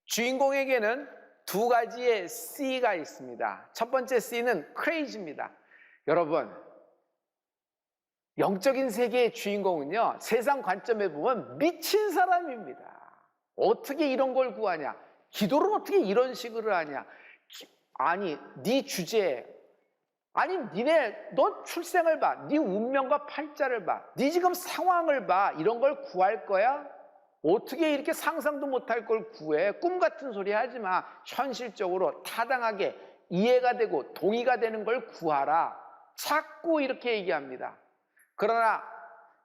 주인공에게는 두 가지의 C가 있습니다. 첫 번째 C는 crazy입니다. 여러분, 영적인 세계의 주인공은요, 세상 관점에 보면 미친 사람입니다. 어떻게 이런 걸 구하냐? 기도를 어떻게 이런 식으로 하냐? 아니, 네 주제에, 아니 니네 너 출생을 봐, 네 운명과 팔자를 봐, 네 지금 상황을 봐, 이런 걸 구할 거야? 어떻게 이렇게 상상도 못할 걸 구해? 꿈 같은 소리 하지 마. 현실적으로 타당하게 이해가 되고 동의가 되는 걸 구하라. 자꾸 이렇게 얘기합니다. 그러나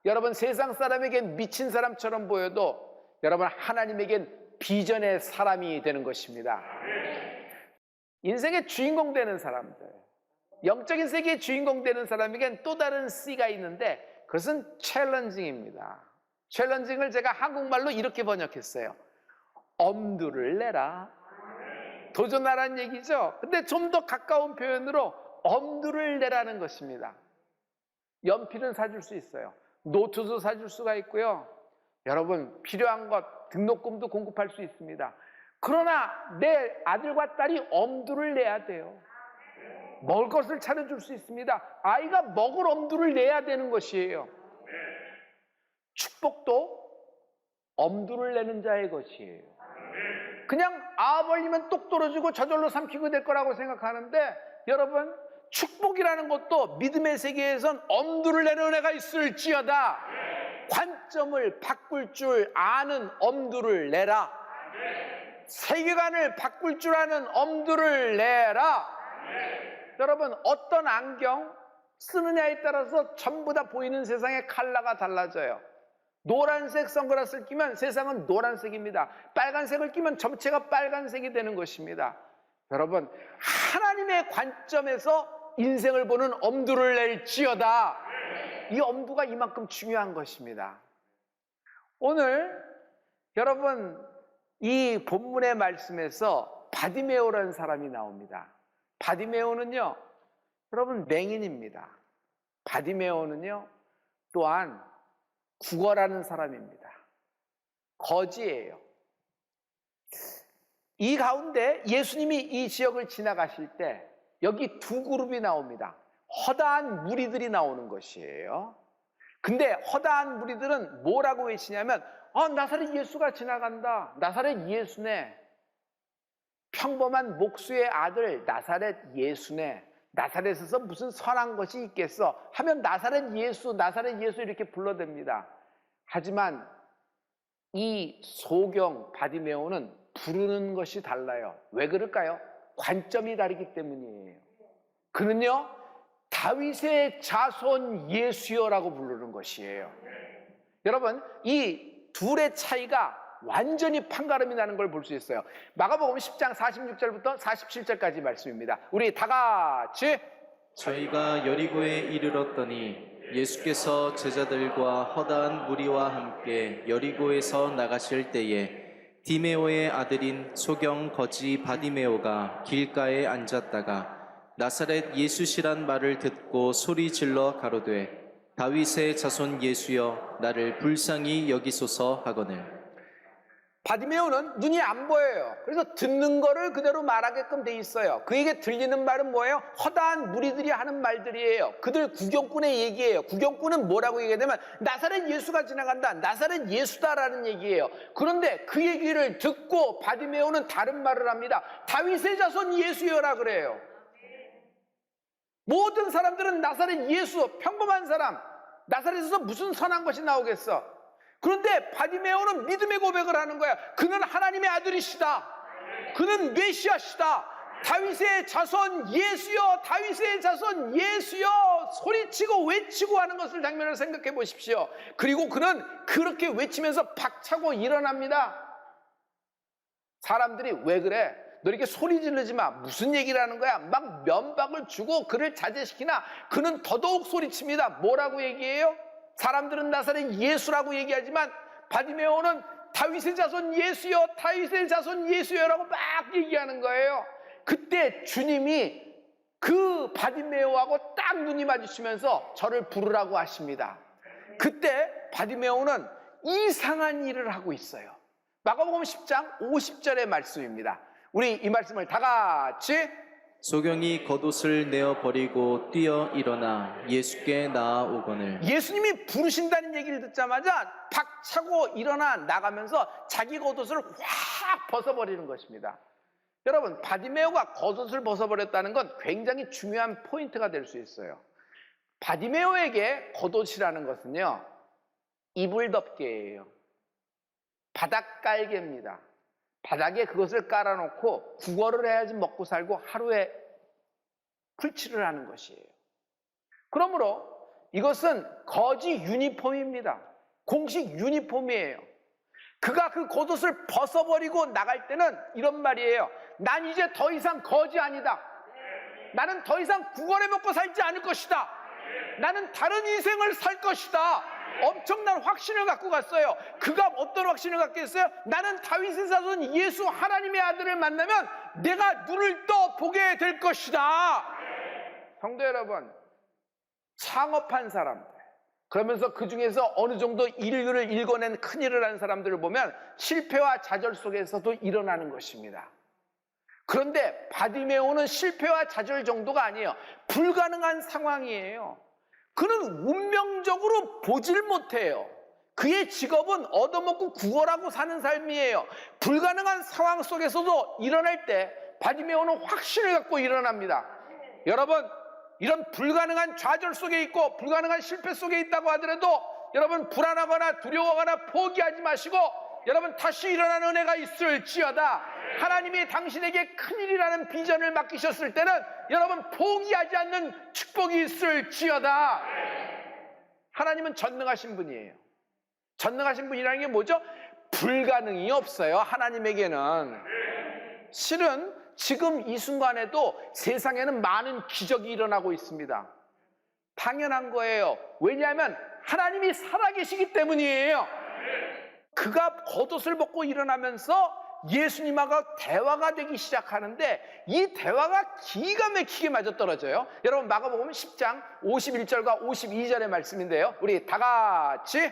여러분, 세상 사람에겐 미친 사람처럼 보여도 여러분, 하나님에겐 비전의 사람이 되는 것입니다. 인생의 주인공 되는 사람들, 영적인 세계의 주인공 되는 사람에겐 또 다른 C가 있는데 그것은 챌린징입니다. 챌린징을 제가 한국말로 이렇게 번역했어요. 엄두를 내라. 도전하라는 얘기죠. 근데 좀 더 가까운 표현으로 엄두를 내라는 것입니다. 연필은 사줄 수 있어요. 노트도 사줄 수가 있고요. 여러분, 필요한 것, 등록금도 공급할 수 있습니다. 그러나 내 아들과 딸이 엄두를 내야 돼요. 먹을 것을 차려줄 수 있습니다. 아이가 먹을 엄두를 내야 되는 것이에요. 축복도 엄두를 내는 자의 것이에요. 그냥 아 벌리면 똑 떨어지고 저절로 삼키게 될 거라고 생각하는데, 여러분, 축복이라는 것도 믿음의 세계에선 엄두를 내는 은혜가 있을지어다. 관점을 바꿀 줄 아는 엄두를 내라. 세계관을 바꿀 줄 아는 엄두를 내라. 여러분, 어떤 안경 쓰느냐에 따라서 전부 다 보이는 세상의 컬러가 달라져요. 노란색 선글라스를 끼면 세상은 노란색입니다. 빨간색을 끼면 전체가 빨간색이 되는 것입니다. 여러분, 하나님의 관점에서 인생을 보는 엄두를 낼지어다. 이 엄두가 이만큼 중요한 것입니다. 오늘 여러분, 이 본문의 말씀에서 바디메오라는 사람이 나옵니다. 바디메오는요, 여러분, 맹인입니다. 바디메오는요, 또한 구걸하는 사람입니다. 거지예요. 이 가운데 예수님이 이 지역을 지나가실 때 여기 두 그룹이 나옵니다. 허다한 무리들이 나오는 것이에요. 근데 허다한 무리들은 뭐라고 외치냐면, 나사렛 예수가 지나간다. 나사렛 예수네. 평범한 목수의 아들 나사렛 예수네. 나사렛에서 무슨 선한 것이 있겠어 하면 나사렛 예수 이렇게 불러댑니다. 하지만 이 소경 바디메오는 부르는 것이 달라요. 왜 그럴까요? 관점이 다르기 때문이에요. 그는요, 다윗의 자손 예수여라고 부르는 것이에요. 여러분, 이 둘의 차이가 완전히 판가름이 나는 걸 볼 수 있어요. 마가복음 10장 46절부터 47절까지 말씀입니다. 우리 다 같이. 저희가 여리고에 이르렀더니 예수께서 제자들과 허다한 무리와 함께 여리고에서 나가실 때에 디메오의 아들인 소경 거지 바디메오가 길가에 앉았다가 나사렛 예수시란 말을 듣고 소리 질러 가로되 다윗의 자손 예수여 나를 불쌍히 여기소서 하거늘. 바디메오는 눈이 안 보여요. 그래서 듣는 거를 그대로 말하게끔 돼 있어요. 그에게 들리는 말은 뭐예요? 허다한 무리들이 하는 말들이에요. 그들 구경꾼의 얘기예요. 구경꾼은 뭐라고 얘기하냐면 나사렛 예수가 지나간다, 나사렛 예수다라는 얘기예요. 그런데 그 얘기를 듣고 바디메오는 다른 말을 합니다. 다윗의 자손 예수여라 그래요. 모든 사람들은 나사렛 예수, 평범한 사람, 나사렛에서 무슨 선한 것이 나오겠어? 그런데 바디메오는 믿음의 고백을 하는 거야. 그는 하나님의 아들이시다. 그는 메시아시다. 다윗의 자손 예수여, 다윗의 자손 예수여 소리치고 외치고 하는 것을 장면을 생각해 보십시오. 그리고 그는 그렇게 외치면서 박차고 일어납니다. 사람들이 왜 그래? 너 이렇게 소리 지르지 마. 무슨 얘기를 하는 거야? 막 면박을 주고 그를 자제시키나 그는 더더욱 소리칩니다. 뭐라고 얘기해요? 사람들은 나사렛 예수라고 얘기하지만 바디메오는 다윗의 자손 예수여, 다윗의 자손 예수여라고 막 얘기하는 거예요. 그때 주님이 그 바디메오하고 딱 눈이 마주치면서 저를 부르라고 하십니다. 그때 바디메오는 이상한 일을 하고 있어요. 마가복음 10장 50절의 말씀입니다. 우리 이 말씀을 다 같이. 소경이 겉옷을 내어 버리고 뛰어 일어나 예수께 나아오거늘 예수님이 부르신다는 얘기를 듣자마자 박차고 일어나 나가면서 자기 겉옷을 확 벗어버리는 것입니다. 여러분, 바디메오가 겉옷을 벗어버렸다는 건 굉장히 중요한 포인트가 될 수 있어요. 바디메오에게 겉옷이라는 것은요, 이불덮개예요. 바닥깔개입니다. 바닥에 그것을 깔아놓고 구걸을 해야지 먹고 살고 하루에 풀칠을 하는 것이에요. 그러므로 이것은 거지 유니폼입니다. 공식 유니폼이에요. 그가 그 겉옷을 벗어버리고 나갈 때는 이런 말이에요. 난 이제 더 이상 거지 아니다. 나는 더 이상 구걸해 먹고 살지 않을 것이다. 나는 다른 인생을 살 것이다. 엄청난 확신을 갖고 갔어요. 그가 어떤 확신을 갖게 했어요? 나는 다윗의 자손 예수 하나님의 아들을 만나면 내가 눈을 떠 보게 될 것이다. 성도 여러분, 창업한 사람들, 그러면서 그 중에서 어느 정도 일을 일궈낸 큰일을 한 사람들을 보면 실패와 좌절 속에서도 일어나는 것입니다. 그런데 바디메오는 실패와 좌절 정도가 아니에요. 불가능한 상황이에요. 그는 운명적으로 보질 못해요. 그의 직업은 얻어먹고 구걸하고 사는 삶이에요. 불가능한 상황 속에서도 일어날 때 바디메오는 확신을 갖고 일어납니다. 여러분, 이런 불가능한 좌절 속에 있고 불가능한 실패 속에 있다고 하더라도 여러분 불안하거나 두려워하거나 포기하지 마시고 여러분 다시 일어나는 은혜가 있을지어다. 하나님이 당신에게 큰일이라는 비전을 맡기셨을 때는 여러분 포기하지 않는 축복이 있을지어다. 하나님은 전능하신 분이에요. 전능하신 분이라는 게 뭐죠? 불가능이 없어요. 하나님에게는. 실은 지금 이 순간에도 세상에는 많은 기적이 일어나고 있습니다. 당연한 거예요. 왜냐하면 하나님이 살아계시기 때문이에요. 그가 겉옷을 벗고 일어나면서 예수님하고 대화가 되기 시작하는데 이 대화가 기가 막히게 맞아떨어져요. 여러분 마가복음 10장 51절과 52절의 말씀인데요. 우리 다 같이.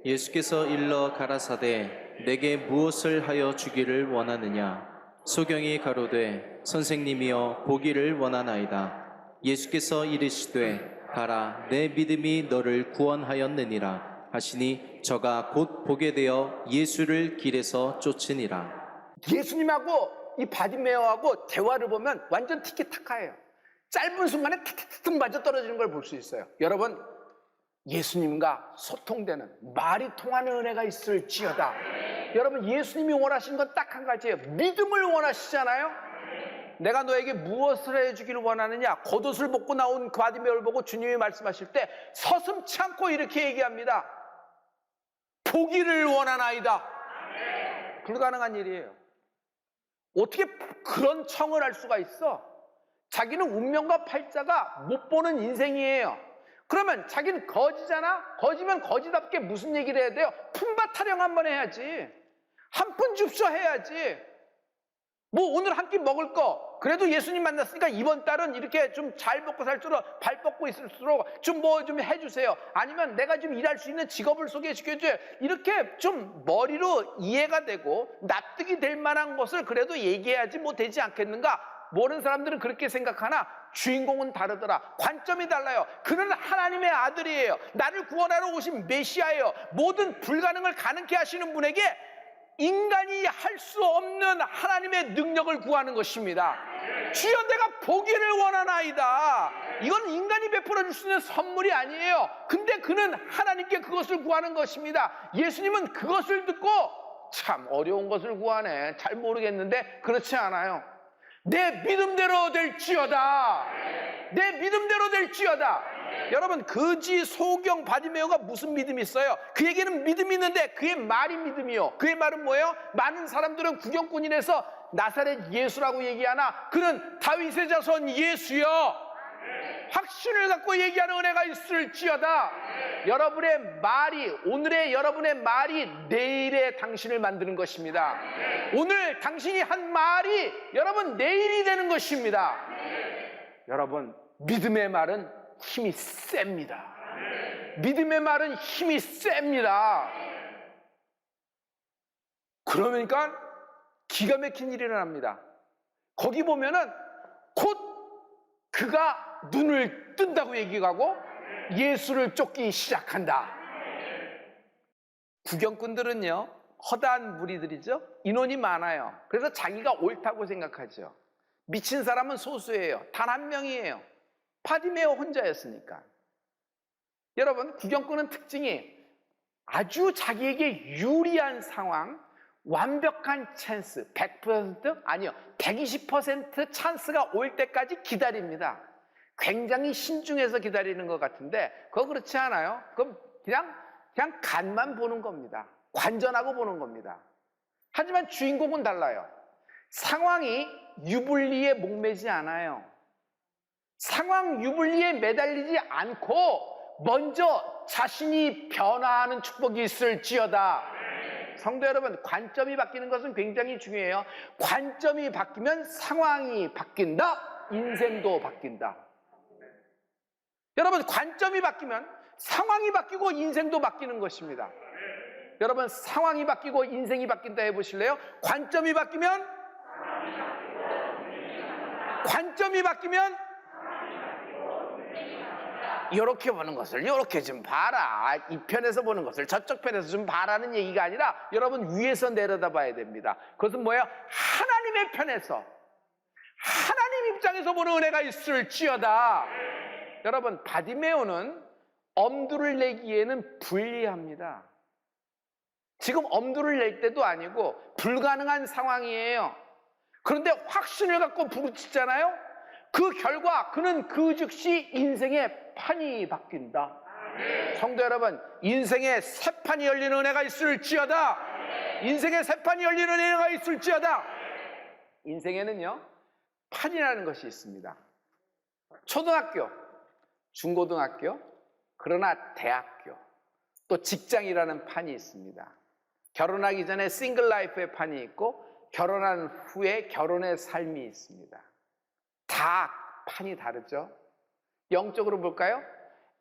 예수께서 일러 가라사대 내게 무엇을 하여 주기를 원하느냐. 소경이 가로되 선생님이여 보기를 원하나이다. 예수께서 이르시되 가라 내 믿음이 너를 구원하였느니라 하시니 저가 곧 보게 되어 예수를 길에서 쫓으니라. 예수님하고 이 바디메오하고 대화를 보면 완전 티키타카예요. 짧은 순간에 탁탁탁 맞아떨어지는 걸 볼 수 있어요. 여러분, 예수님과 소통되는 말이 통하는 은혜가 있을지어다. 여러분, 예수님이 원하시는 건 딱 한 가지예요. 믿음을 원하시잖아요. 내가 너에게 무엇을 해주기를 원하느냐. 겉옷을 벗고 나온 그 바디메오를 보고 주님이 말씀하실 때 서슴지 않고 이렇게 얘기합니다. 보기를 원하나이다. 불가능한 일이에요. 어떻게 그런 청을 할 수가 있어? 자기는 운명과 팔자가 못 보는 인생이에요. 그러면 자기는 거지잖아? 거지면 거지답게 무슨 얘기를 해야 돼요? 품바 타령 한번 해야지. 한 푼 줍쇼 해야지. 뭐 오늘 한 끼 먹을 거 그래도 예수님 만났으니까 이번 달은 이렇게 좀 잘 먹고 살도록 발 뻗고 있을수록 좀 뭐 좀 해주세요. 아니면 내가 좀 일할 수 있는 직업을 소개시켜줘요. 이렇게 좀 머리로 이해가 되고 납득이 될 만한 것을 그래도 얘기해야지 뭐 되지 않겠는가? 모르는 사람들은 그렇게 생각하나 주인공은 다르더라. 관점이 달라요. 그는 하나님의 아들이에요. 나를 구원하러 오신 메시아예요. 모든 불가능을 가능케 하시는 분에게 인간이 할 수 없는 하나님의 능력을 구하는 것입니다. 주여 내가 보기를 원하나이다. 이건 인간이 베풀어 줄 수 있는 선물이 아니에요. 근데 그는 하나님께 그것을 구하는 것입니다. 예수님은 그것을 듣고 참 어려운 것을 구하네. 잘 모르겠는데 그렇지 않아요. 내 믿음대로 될지어다. 내 믿음대로 될지어다. 여러분, 거지, 소경, 바디메오가 무슨 믿음이 있어요? 그에게는 믿음이 있는데 그의 말이 믿음이요. 그의 말은 뭐예요? 많은 사람들은 구경꾼이라서 나사렛 예수라고 얘기하나 그는 다윗의 자손 예수요. 확신을 갖고 얘기하는 은혜가 있을지어다. 여러분의 말이, 오늘의 여러분의 말이 내일의 당신을 만드는 것입니다. 오늘 당신이 한 말이 여러분 내일이 되는 것입니다. 여러분, 믿음의 말은 힘이 셉니다. 믿음의 말은 힘이 셉니다. 그러니까 기가 막힌 일이 일어납니다. 거기 보면은 곧 그가 눈을 뜬다고 얘기하고 예수를 쫓기 시작한다. 구경꾼들은요, 허다한 무리들이죠. 인원이 많아요. 그래서 자기가 옳다고 생각하죠. 미친 사람은 소수예요. 단 한 명이에요. 바디메오 혼자였으니까. 여러분, 구경꾼은 특징이 아주 자기에게 유리한 상황, 완벽한 찬스, 100% 아니요, 120% 찬스가 올 때까지 기다립니다. 굉장히 신중해서 기다리는 것 같은데 그거 그렇지 않아요. 그럼 그냥 간만 보는 겁니다. 관전하고 보는 겁니다. 하지만 주인공은 달라요. 상황이 유불리에 목매지 않아요. 상황 유불리에 매달리지 않고 먼저 자신이 변화하는 축복이 있을지어다. 성도 여러분, 관점이 바뀌는 것은 굉장히 중요해요. 관점이 바뀌면 상황이 바뀐다, 인생도 바뀐다. 여러분, 관점이 바뀌면 상황이 바뀌고 인생도 바뀌는 것입니다. 여러분, 상황이 바뀌고 인생이 바뀐다 해보실래요? 관점이 바뀌면 이렇게 보는 것을 이렇게 좀 봐라. 이 편에서 보는 것을 저쪽 편에서 좀 봐라는 얘기가 아니라 여러분 위에서 내려다 봐야 됩니다. 그것은 뭐예요? 하나님의 편에서, 하나님 입장에서 보는 은혜가 있을지어다. 여러분, 바디메오는 엄두를 내기에는 불리합니다. 지금 엄두를 낼 때도 아니고 불가능한 상황이에요. 그런데 확신을 갖고 부르짖잖아요. 그 결과 그는 그 즉시 인생의 판이 바뀐다. 성도 여러분, 인생의 새 판이 열리는 은혜가 있을지어다. 인생의 새 판이 열리는 은혜가 있을지어다. 인생에는요, 판이라는 것이 있습니다. 초등학교, 중고등학교, 그러나 대학교, 또 직장이라는 판이 있습니다. 결혼하기 전에 싱글 라이프의 판이 있고 결혼한 후에 결혼의 삶이 있습니다. 다 판이 다르죠. 영적으로 볼까요?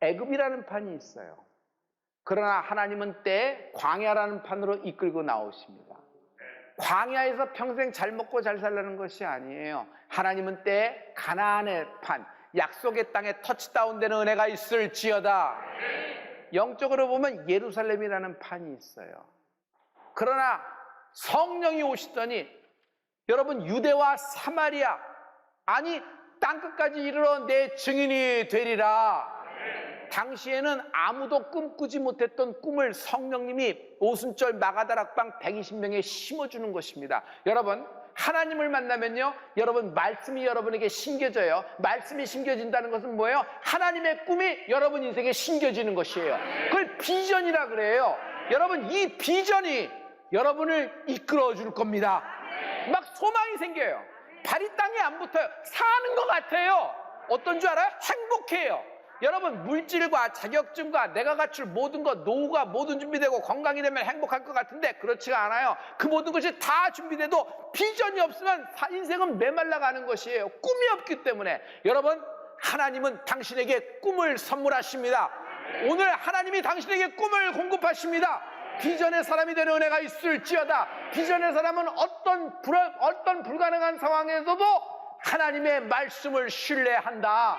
애굽이라는 판이 있어요. 그러나 하나님은 때에 광야라는 판으로 이끌고 나오십니다. 광야에서 평생 잘 먹고 잘 살라는 것이 아니에요. 하나님은 때에 가나안의 판, 약속의 땅에 터치다운되는 은혜가 있을지어다. 영적으로 보면 예루살렘이라는 판이 있어요. 그러나 성령이 오시더니 여러분, 유대와 사마리아, 아니 땅끝까지 이르러 내 증인이 되리라. 당시에는 아무도 꿈꾸지 못했던 꿈을 성령님이 오순절 마가다락방 120명에 심어주는 것입니다. 여러분, 하나님을 만나면요, 여러분, 말씀이 여러분에게 심겨져요. 말씀이 심겨진다는 것은 뭐예요? 하나님의 꿈이 여러분 인생에 심겨지는 것이에요. 그걸 비전이라 그래요. 여러분, 이 비전이 여러분을 이끌어 줄 겁니다. 막 소망이 생겨요. 발이 땅에 안 붙어요. 사는 것 같아요. 어떤 줄 알아요? 행복해요. 여러분, 물질과 자격증과 내가 갖출 모든 것, 노후가 모든 준비되고 건강이 되면 행복할 것 같은데 그렇지가 않아요. 그 모든 것이 다 준비돼도 비전이 없으면 인생은 메말라가는 것이에요. 꿈이 없기 때문에. 여러분, 하나님은 당신에게 꿈을 선물하십니다. 오늘 하나님이 당신에게 꿈을 공급하십니다. 비전의 사람이 되는 은혜가 있을지어다. 비전의 사람은 어떤 불가능한 상황에서도 하나님의 말씀을 신뢰한다.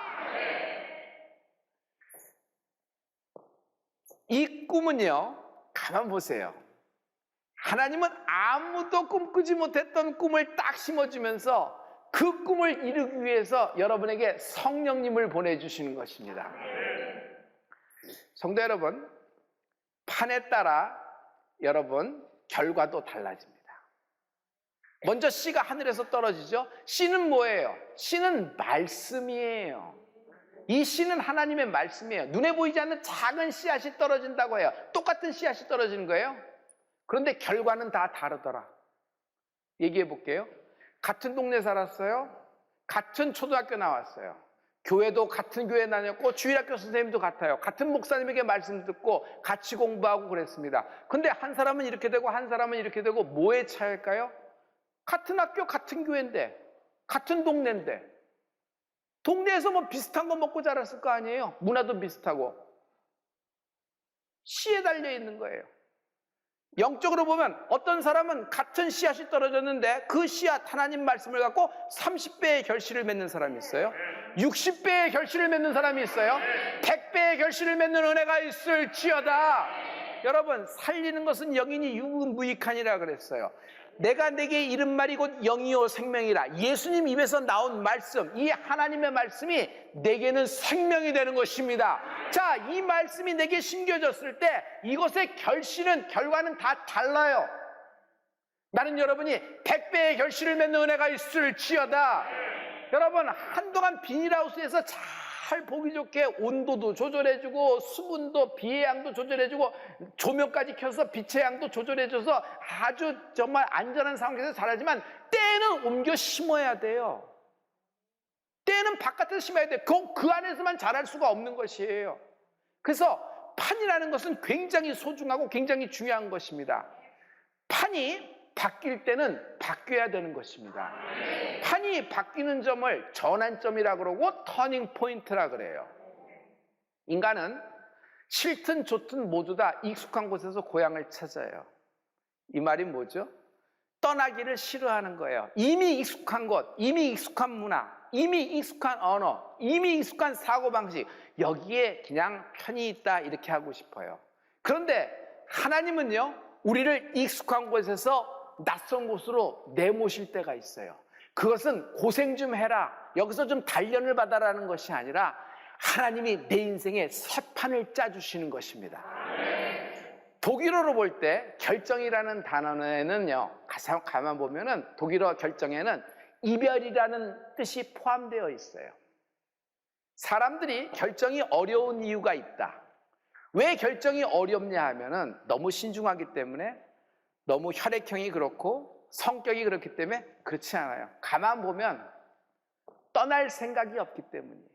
이 꿈은요, 가만 보세요. 하나님은 아무도 꿈꾸지 못했던 꿈을 딱 심어주면서 그 꿈을 이루기 위해서 여러분에게 성령님을 보내주시는 것입니다. 성도 여러분, 판에 따라 여러분 결과도 달라집니다. 먼저 씨가 하늘에서 떨어지죠. 씨는 뭐예요? 씨는 말씀이에요. 이 씨는 하나님의 말씀이에요. 눈에 보이지 않는 작은 씨앗이 떨어진다고 해요. 똑같은 씨앗이 떨어지는 거예요. 그런데 결과는 다 다르더라. 얘기해 볼게요. 같은 동네 살았어요. 같은 초등학교 나왔어요. 교회도 같은 교회 다녔고 주일학교 선생님도 같아요. 같은 목사님에게 말씀 듣고 같이 공부하고 그랬습니다. 근데 한 사람은 이렇게 되고 한 사람은 이렇게 되고 뭐의 차이일까요? 같은 학교 같은 교회인데 같은 동네인데 동네에서 뭐 비슷한 거 먹고 자랐을 거 아니에요. 문화도 비슷하고 씨에 달려 있는 거예요. 영적으로 보면 어떤 사람은 같은 씨앗이 떨어졌는데 그 씨앗 하나님 말씀을 갖고 30배의 결실을 맺는 사람이 있어요. 60배의 결실을 맺는 사람이 있어요. 100배의 결실을 맺는 은혜가 있을지어다. 여러분, 살리는 것은 영이니 유무익하니라 그랬어요. 내가 내게 이른 말이 곧 영이요 생명이라. 예수님 입에서 나온 말씀, 이 하나님의 말씀이 내게는 생명이 되는 것입니다. 자, 이 말씀이 내게 심겨졌을 때 이것의 결과는 다 달라요. 나는 여러분이 100배의 결실을 맺는 은혜가 있을지어다. 여러분, 한동안 비닐하우스에서 잘 보기 좋게 온도도 조절해주고 수분도 비의 양도 조절해주고 조명까지 켜서 빛의 양도 조절해줘서 아주 정말 안전한 상황에서 자라지만 때는 옮겨 심어야 돼요. 때는 바깥에서 심어야 돼요. 그 안에서만 자랄 수가 없는 것이에요. 그래서 판이라는 것은 굉장히 소중하고 굉장히 중요한 것입니다. 판이 바뀔 때는 바뀌어야 되는 것입니다. 판이 바뀌는 점을 전환점이라 그러고 터닝 포인트라 그래요. 인간은 싫든 좋든 모두 다 익숙한 곳에서 고향을 찾아요. 이 말이 뭐죠? 떠나기를 싫어하는 거예요. 이미 익숙한 곳, 이미 익숙한 문화, 이미 익숙한 언어, 이미 익숙한 사고방식, 여기에 그냥 편히 있다 이렇게 하고 싶어요. 그런데 하나님은요, 우리를 익숙한 곳에서 낯선 곳으로 내모실 때가 있어요. 그것은 고생 좀 해라, 여기서 좀 단련을 받아라는 것이 아니라 하나님이 내 인생에 새 판을 짜주시는 것입니다. 독일어로 볼 때 결정이라는 단어에는요, 가만 보면은 독일어 결정에는 이별이라는 뜻이 포함되어 있어요. 사람들이 결정이 어려운 이유가 있다. 왜 결정이 어렵냐 하면은 너무 신중하기 때문에, 너무 혈액형이 그렇고 성격이 그렇기 때문에 그렇지 않아요. 가만 보면 떠날 생각이 없기 때문이에요.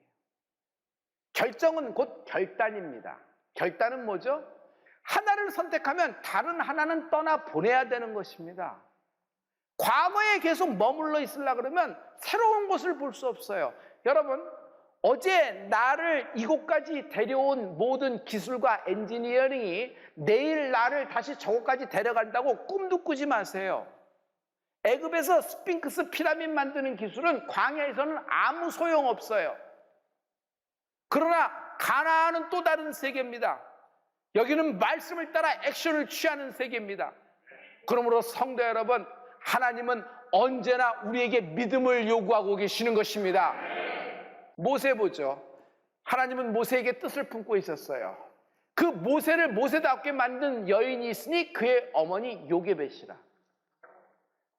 결정은 곧 결단입니다. 결단은 뭐죠? 하나를 선택하면 다른 하나는 떠나 보내야 되는 것입니다. 과거에 계속 머물러 있으려고 그러면 새로운 곳을 볼 수 없어요. 여러분, 어제 나를 이곳까지 데려온 모든 기술과 엔지니어링이 내일 나를 다시 저곳까지 데려간다고 꿈도 꾸지 마세요. 애굽에서 스핑크스 피라미드 만드는 기술은 광야에서는 아무 소용없어요. 그러나 가나안은 또 다른 세계입니다. 여기는 말씀을 따라 액션을 취하는 세계입니다. 그러므로 성도 여러분, 하나님은 언제나 우리에게 믿음을 요구하고 계시는 것입니다. 모세 보죠. 하나님은 모세에게 뜻을 품고 있었어요. 그 모세를 모세답게 만든 여인이 있으니 그의 어머니 요게벳이라.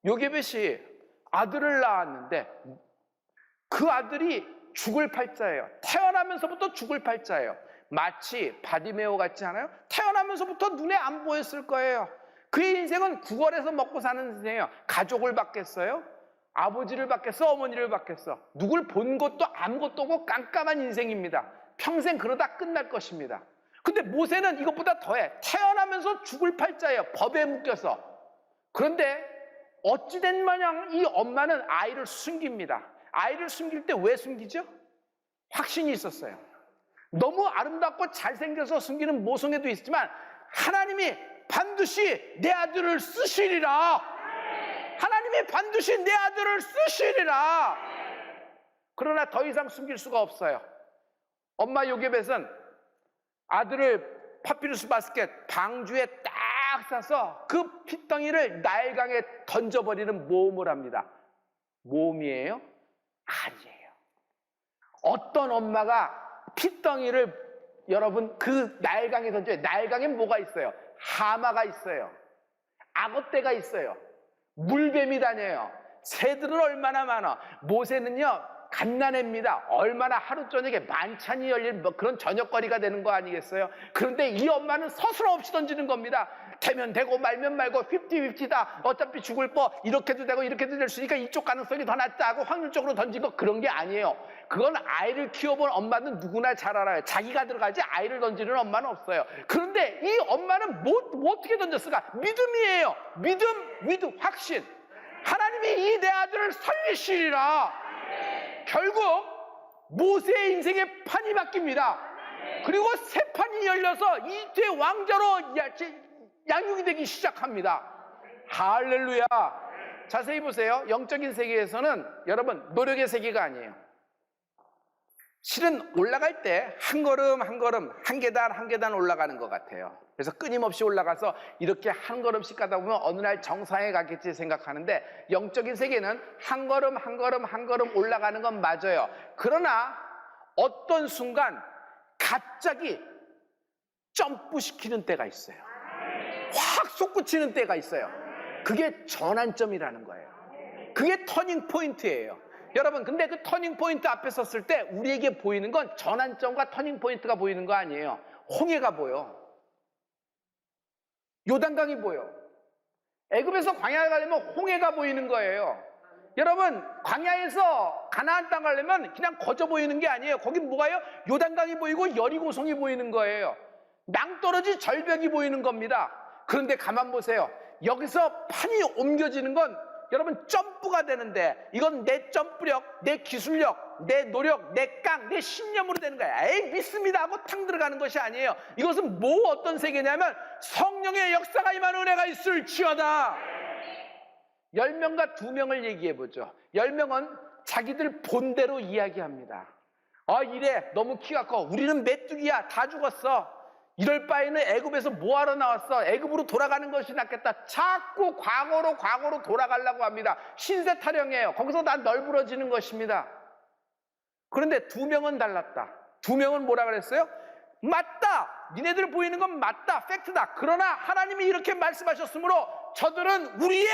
요게벳이 아들을 낳았는데 그 아들이 죽을 팔자예요. 태어나면서부터 죽을 팔자예요. 마치 바디메오 같지 않아요? 태어나면서부터 눈에 안 보였을 거예요. 그의 인생은 구걸해서 먹고 사는 인생이에요. 가족을 받겠어요? 아버지를 받겠어? 어머니를 받겠어? 누굴 본 것도 아무것도 없고 깜깜한 인생입니다. 평생 그러다 끝날 것입니다. 근데 모세는 이것보다 더해. 태어나면서 죽을 팔자예요. 법에 묶여서. 그런데 어찌된 마냥 이 엄마는 아이를 숨깁니다. 아이를 숨길 때 왜 숨기죠? 확신이 있었어요. 너무 아름답고 잘생겨서 숨기는 모성애도 있지만 하나님이 반드시 내 아들을 쓰시리라. 하나님이 반드시 내 아들을 쓰시리라. 그러나 더 이상 숨길 수가 없어요. 엄마 요게벳은 아들을 파피루스 바스켓 방주에 딱 싸서 그 핏덩이를 나일강에 던져버리는 모험을 합니다. 모험이에요? 아니에요. 어떤 엄마가 핏덩이를 여러분 그 나일강에 던져요. 나일강에 뭐가 있어요? 하마가 있어요. 악어떼가 있어요. 물뱀이 다녀요. 새들은 얼마나 많아. 모세는요 갓난애입니다. 얼마나 하루 저녁에 만찬이 열린 그런 저녁거리가 되는 거 아니겠어요? 그런데 이 엄마는 서슴없이 던지는 겁니다. 되면 되고 말면 말고 50-50다. 어차피 죽을 거 이렇게도 되고 이렇게도 될 수 있으니까 이쪽 가능성이 더 낫다 하고 확률적으로 던진 거 그런 게 아니에요. 그건 아이를 키워본 엄마는 누구나 잘 알아요. 자기가 들어가지 아이를 던지는 엄마는 없어요. 그런데 이 엄마는 뭐 어떻게 던졌을까? 믿음이에요. 믿음, 확신. 하나님이 이 내 아들을 살리시리라. 결국 모세의 인생의 판이 바뀝니다. 그리고 새 판이 열려서 이제 왕자로 양육이 되기 시작합니다. 할렐루야. 자세히 보세요. 영적인 세계에서는 여러분 노력의 세계가 아니에요. 실은 올라갈 때 한 걸음 한 걸음, 한 계단 한 계단 올라가는 것 같아요. 그래서 끊임없이 올라가서 이렇게 한 걸음씩 가다 보면 어느 날 정상에 가겠지 생각하는데, 영적인 세계는 한 걸음 한 걸음 한 걸음 올라가는 건 맞아요. 그러나 어떤 순간 갑자기 점프시키는 때가 있어요. 확 솟구치는 때가 있어요. 그게 전환점이라는 거예요. 그게 터닝 포인트예요. 여러분, 근데 그 터닝 포인트 앞에 섰을 때 우리에게 보이는 건 전환점과 터닝 포인트가 보이는 거 아니에요. 홍해가 보여. 요단강이 보여. 애굽에서 광야에 가려면 홍해가 보이는 거예요. 여러분, 광야에서 가나안 땅 가려면 그냥 거저 보이는 게 아니에요. 거긴 뭐가요? 요단강이 보이고 여리고성이 보이는 거예요. 낭떠러지 절벽이 보이는 겁니다. 그런데 가만 보세요. 여기서 판이 옮겨지는 건 여러분 점프가 되는데, 이건 내 점프력, 내 기술력, 내 노력, 내 깡, 내 신념으로 되는 거야. 에이 믿습니다 하고 탕 들어가는 것이 아니에요. 이것은 뭐 어떤 세계냐면 성령의 역사가 임한 은혜가 있을지어다. 10명과 2명을 얘기해보죠. 10명은 자기들 본대로 이야기합니다. 이래 너무 키가 커, 우리는 메뚜기야, 다 죽었어, 이럴 바에는 애굽에서 뭐하러 나왔어, 애굽으로 돌아가는 것이 낫겠다. 자꾸 과거로 돌아가려고 합니다. 신세 타령이에요. 거기서 다 널브러지는 것입니다. 그런데 2명은 달랐다. 2명은 뭐라 그랬어요? 맞다, 니네들 보이는 건 맞다, 팩트다. 그러나 하나님이 이렇게 말씀하셨으므로 저들은 우리의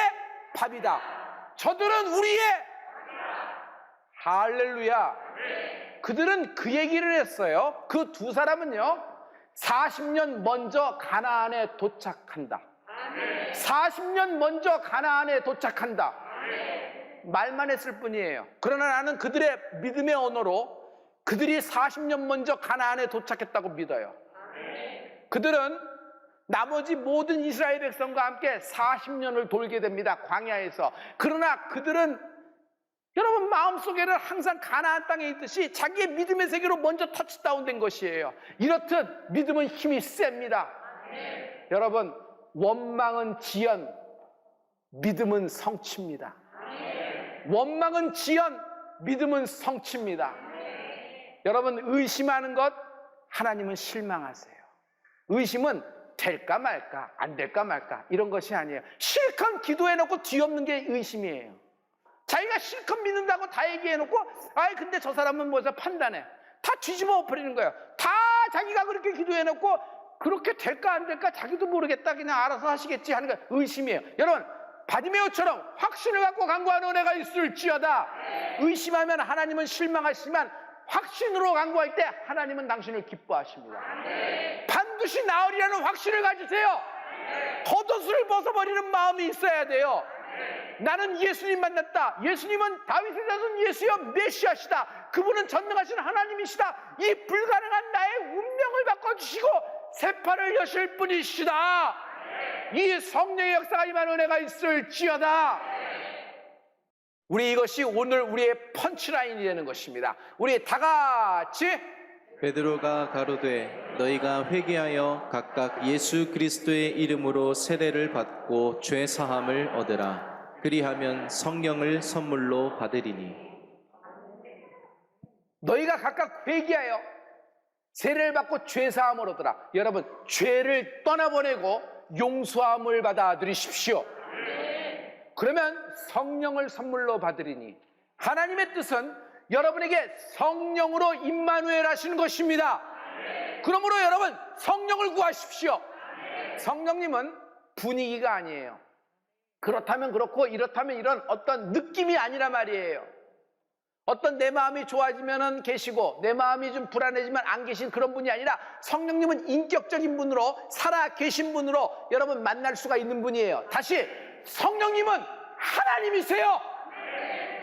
밥이다. 저들은 우리의 할렐루야. 그들은 그 얘기를 했어요. 그 2사람은요 40년 먼저 가나안에 도착한다. 40년 먼저 가나안에 도착한다. 말만 했을 뿐이에요. 그러나 나는 그들의 믿음의 언어로 그들이 40년 먼저 가나안에 도착했다고 믿어요. 그들은 나머지 모든 이스라엘 백성과 함께 40년을 돌게 됩니다. 광야에서. 그러나 그들은 여러분 마음속에는 항상 가나안 땅에 있듯이 자기의 믿음의 세계로 먼저 터치다운 된 것이에요. 이렇듯 믿음은 힘이 셉니다. 여러분, 원망은 지연, 믿음은 성취입니다. 원망은 지연, 믿음은 성취입니다. 여러분, 의심하는 것, 하나님은 실망하세요. 의심은 될까 말까, 안 될까 말까, 이런 것이 아니에요. 실컷 기도해놓고 뒤엎는 게 의심이에요. 자기가 실컷 믿는다고 다 얘기해놓고, 근데 저 사람은 뭐해서 판단해. 다 뒤집어 엎어리는 거예요. 다 자기가 그렇게 기도해놓고 그렇게 될까 안 될까 자기도 모르겠다, 그냥 알아서 하시겠지 하는 거 의심이에요. 여러분, 바디메오처럼 확신을 갖고 간구하는 은혜가 있을지어다. 의심하면 하나님은 실망하시지만 확신으로 간구할 때 하나님은 당신을 기뻐하십니다. 반드시 나으리라는 확신을 가지세요. 겉옷을 벗어버리는 마음이 있어야 돼요. 나는 예수님 만났다. 예수님은 다윗의 자손 예수여 메시아시다. 그분은 전능하신 하나님이시다. 이 불가능한 나의 운명을 바꿔주시고 새파를 여실 분이시다. 이 성령의 역사가 임한 은혜가 있을지어다. 우리 이것이 오늘 우리의 펀치라인이 되는 것입니다. 우리 다 같이 베드로가 가로되 너희가 회개하여 각각 예수 그리스도의 이름으로 세례를 받고 죄 사함을 얻으라. 그리하면 성령을 선물로 받으리니. 너희가 각각 회개하여 세례를 받고 죄 사함을 얻으라. 여러분, 죄를 떠나보내고 용서함을 받아들이십시오. 그러면 성령을 선물로 받으리니. 하나님의 뜻은 여러분에게 성령으로 임마누엘 하시는 것입니다. 그러므로 여러분, 성령을 구하십시오. 성령님은 분위기가 아니에요. 그렇다면 그렇고 이렇다면 이런 어떤 느낌이 아니라 말이에요. 어떤 내 마음이 좋아지면은 계시고 내 마음이 좀 불안해지면 안 계신 그런 분이 아니라 성령님은 인격적인 분으로 살아 계신 분으로 여러분 만날 수가 있는 분이에요. 다시, 성령님은 하나님이세요.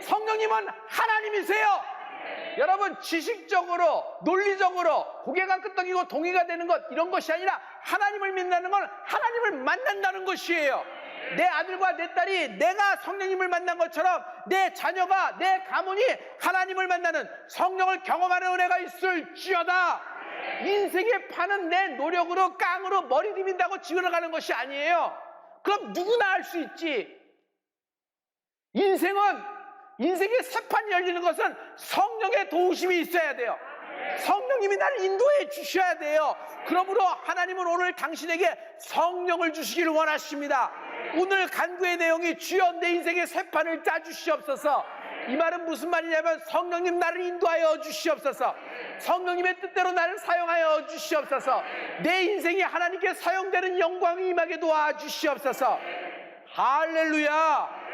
성령님은 하나님이세요. 여러분, 지식적으로 논리적으로 고개가 끄덕이고 동의가 되는 것, 이런 것이 아니라 하나님을 믿는다는 건 하나님을 만난다는 것이에요. 내 아들과 내 딸이 내가 성령님을 만난 것처럼 내 자녀가, 내 가문이 하나님을 만나는 성령을 경험하는 은혜가 있을지어다. 인생의 판은 내 노력으로 깡으로 머리 디민다고 지어나가는 것이 아니에요. 그럼 누구나 할 수 있지. 인생의 새판이 열리는 것은 성령의 도우심이 있어야 돼요. 성령님이 나를 인도해 주셔야 돼요. 그러므로 하나님은 오늘 당신에게 성령을 주시기를 원하십니다. 오늘 간구의 내용이 주여 내 인생의 새판을 짜주시옵소서. 이 말은 무슨 말이냐면 성령님 나를 인도하여 주시옵소서. 성령님의 뜻대로 나를 사용하여 주시옵소서. 내 인생이 하나님께 사용되는 영광이 임하게 도와주시옵소서. 할렐루야.